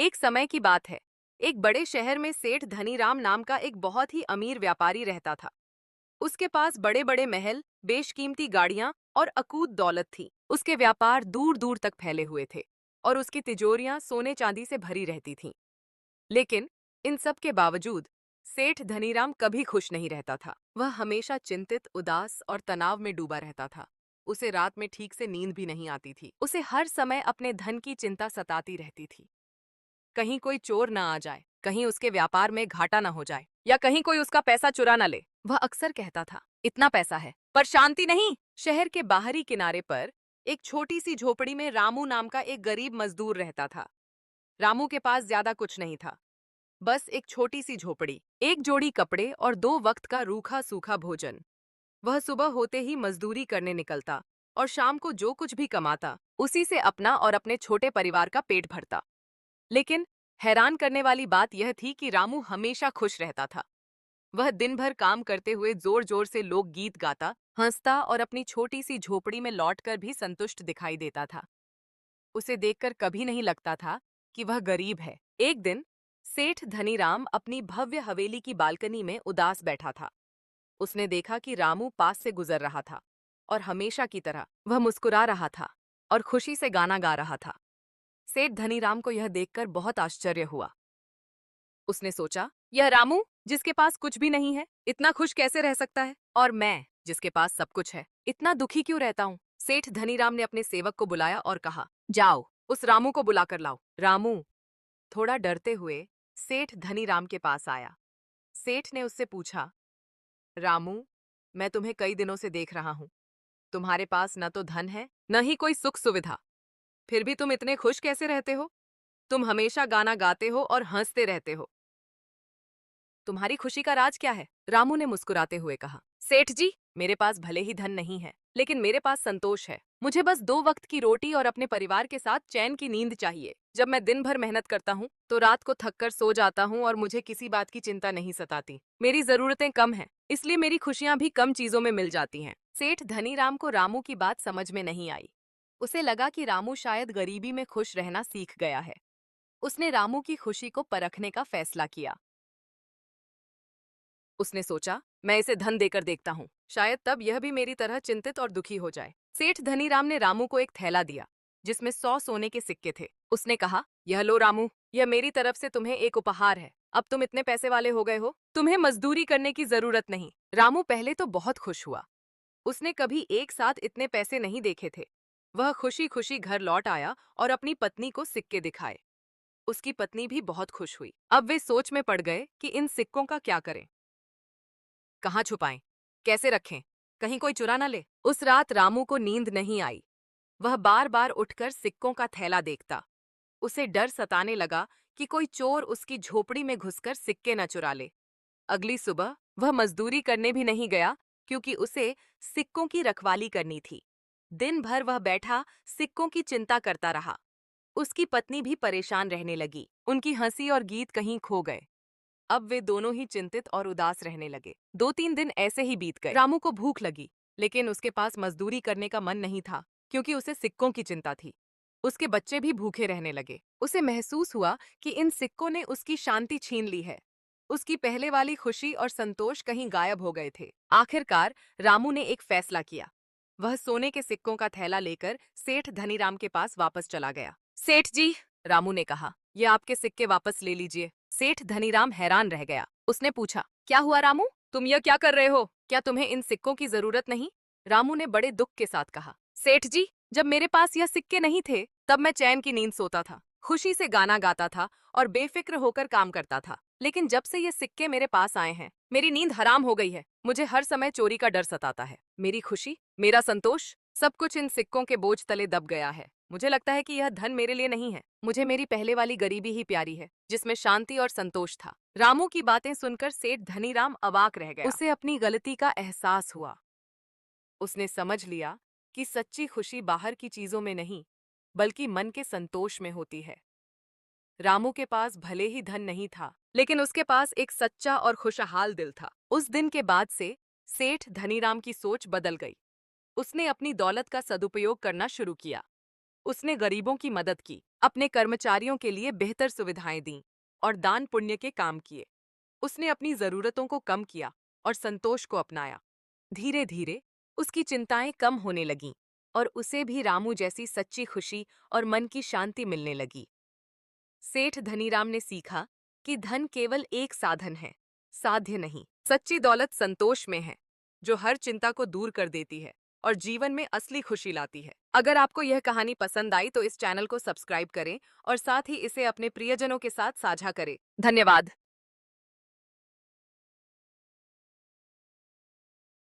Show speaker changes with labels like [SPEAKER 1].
[SPEAKER 1] एक समय की बात है। एक बड़े शहर में सेठ धनीराम नाम का एक बहुत ही अमीर व्यापारी रहता था। उसके पास बड़े बड़े महल, बेशकीमती गाड़ियां और अकूत दौलत थी। उसके व्यापार दूर दूर तक फैले हुए थे और उसकी तिजोरियां सोने चांदी से भरी रहती थीं। लेकिन इन सब के बावजूद सेठ धनीराम कभी खुश नहीं रहता था। वह हमेशा चिंतित, उदास और तनाव में डूबा रहता था। उसे रात में ठीक से नींद भी नहीं आती थी। उसे हर समय अपने धन की चिंता सताती रहती थी। कहीं कोई चोर न आ जाए, कहीं उसके व्यापार में घाटा न हो जाए, या कहीं कोई उसका पैसा चुरा न ले। वह अक्सर कहता था, इतना पैसा है पर शांति नहीं। शहर के बाहरी किनारे पर एक छोटी सी झोपड़ी में रामू नाम का एक गरीब मजदूर रहता था। रामू के पास ज्यादा कुछ नहीं था, बस एक छोटी सी झोपड़ी, एक जोड़ी कपड़े और 2 वक्त का रूखा सूखा भोजन। वह सुबह होते ही मजदूरी करने निकलता और शाम को जो कुछ भी कमाता उसी से अपना और अपने छोटे परिवार का पेट भरता। लेकिन हैरान करने वाली बात यह थी कि रामू हमेशा खुश रहता था। वह दिन भर काम करते हुए जोर जोर से लोकगीत गाता, हंसता और अपनी छोटी सी झोपड़ी में लौटकर भी संतुष्ट दिखाई देता था। उसे देखकर कभी नहीं लगता था कि वह गरीब है। एक दिन सेठ धनीराम अपनी भव्य हवेली की बालकनी में उदास बैठा था। उसने देखा कि रामू पास से गुजर रहा था और हमेशा की तरह वह मुस्कुरा रहा था और खुशी से गाना गा रहा था। सेठ धनीराम को यह देखकर बहुत आश्चर्य हुआ। उसने सोचा, यह रामू जिसके पास कुछ भी नहीं है इतना खुश कैसे रह सकता है, और मैं जिसके पास सब कुछ है इतना दुखी क्यों रहता हूँ। सेठ धनीराम ने अपने सेवक को बुलाया और कहा, जाओ उस रामू को बुलाकर लाओ। रामू थोड़ा डरते हुए सेठ धनीराम के पास आया। सेठ ने उससे पूछा, रामू, मैं तुम्हें कई दिनों से देख रहा हूँ। तुम्हारे पास न तो धन है न ही कोई सुख सुविधा, फिर भी तुम इतने खुश कैसे रहते हो? तुम हमेशा गाना गाते हो और हंसते रहते हो। तुम्हारी खुशी का राज क्या है? रामू ने मुस्कुराते हुए कहा, सेठ जी, मेरे पास भले ही धन नहीं है, लेकिन मेरे पास संतोष है। मुझे बस 2 वक्त की रोटी और अपने परिवार के साथ चैन की नींद चाहिए। जब मैं दिन भर मेहनत करता हूँ तो रात को थककर सो जाता हूँ और मुझे किसी बात की चिंता नहीं सताती। मेरी जरूरतें कम हैं, इसलिए मेरी खुशियां भी कम चीजों में मिल जाती हैं। सेठ धनीराम को रामू की बात समझ में नहीं आई। उसे लगा कि रामू शायद गरीबी में खुश रहना सीख गया है। उसने रामू की खुशी को परखने का फैसला किया। उसने सोचा, मैं इसे धन देकर देखता हूँ, शायद तब यह भी मेरी तरह चिंतित और दुखी हो जाए। सेठ धनीराम ने रामू को एक थैला दिया जिसमें 100 सोने के सिक्के थे। उसने कहा, यह लो रामू, यह मेरी तरफ से तुम्हें एक उपहार है। अब तुम इतने पैसे वाले हो गए हो, तुम्हें मजदूरी करने की जरूरत नहीं। रामू पहले तो बहुत खुश हुआ। उसने कभी एक साथ इतने पैसे नहीं देखे थे। वह खुशी खुशी घर लौट आया और अपनी पत्नी को सिक्के दिखाए। उसकी पत्नी भी बहुत खुश हुई। अब वे सोच में पड़ गए कि इन सिक्कों का क्या करें, कहाँ छुपाएं, कैसे रखें, कहीं कोई चुरा न ले। उस रात रामू को नींद नहीं आई। वह बार बार उठकर सिक्कों का थैला देखता। उसे डर सताने लगा कि कोई चोर उसकी झोपड़ी में घुसकर सिक्के न चुरा ले। अगली सुबह वह मजदूरी करने भी नहीं गया, क्योंकि उसे सिक्कों की रखवाली करनी थी। दिन भर वह बैठा सिक्कों की चिंता करता रहा। उसकी पत्नी भी परेशान रहने लगी। उनकी हंसी और गीत कहीं खो गए। अब वे दोनों ही चिंतित और उदास रहने लगे। 2-3 दिन ऐसे ही बीत गए। रामू को भूख लगी, लेकिन उसके पास मजदूरी करने का मन नहीं था, क्योंकि उसे सिक्कों की चिंता थी। उसके बच्चे भी भूखे रहने लगे। उसे महसूस हुआ कि इन सिक्कों ने उसकी शांति छीन ली है। उसकी पहले वाली खुशी और संतोष कहीं गायब हो गए थे। आखिरकार रामू ने एक फैसला किया। वह सोने के सिक्कों का थैला लेकर सेठ धनीराम के पास वापस चला गया। सेठ जी, रामू ने कहा, ये आपके सिक्के वापस ले लीजिए। सेठ धनीराम हैरान रह गया। उसने पूछा, क्या हुआ रामू, तुम यह क्या कर रहे हो? क्या तुम्हें इन सिक्कों की जरूरत नहीं? रामू ने बड़े दुख के साथ कहा, सेठ जी, जब मेरे पास यह सिक्के नहीं थे तब मैं चैन की नींद सोता था, खुशी से गाना गाता था और बेफिक्र होकर काम करता था। लेकिन जब से ये सिक्के मेरे पास आए हैं, मेरी नींद हराम हो गई है। मुझे हर समय चोरी का डर सताता है। मेरी खुशी, मेरा संतोष, सब कुछ इन सिक्कों के बोझ तले दब गया है। मुझे लगता है कि यह धन मेरे लिए नहीं है। मुझे मेरी पहले वाली गरीबी ही प्यारी है, जिसमें शांति और संतोष था। रामू की बातें सुनकर सेठ धनीराम अवाक रह गया। उसे अपनी गलती का एहसास हुआ। उसने समझ लिया कि सच्ची खुशी बाहर की चीजों में नहीं, बल्कि मन के संतोष में होती है। रामू के पास भले ही धन नहीं था, लेकिन उसके पास एक सच्चा और खुशहाल दिल था। उस दिन के बाद से सेठ धनीराम की सोच बदल गई। उसने अपनी दौलत का सदुपयोग करना शुरू किया। उसने गरीबों की मदद की, अपने कर्मचारियों के लिए बेहतर सुविधाएं दी और दान पुण्य के काम किए। उसने अपनी जरूरतों को कम किया और संतोष को अपनाया। धीरे धीरे उसकी चिंताएं कम होने लगीं और उसे भी रामू जैसी सच्ची खुशी और मन की शांति मिलने लगी। सेठ धनीराम ने सीखा कि धन केवल एक साधन है, साध्य नहीं। सच्ची दौलत संतोष में है, जो हर चिंता को दूर कर देती है और जीवन में असली खुशी लाती है। अगर आपको यह कहानी पसंद आई तो इस चैनल को सब्सक्राइब करें और साथ ही इसे अपने प्रियजनों के साथ साझा करें। धन्यवाद।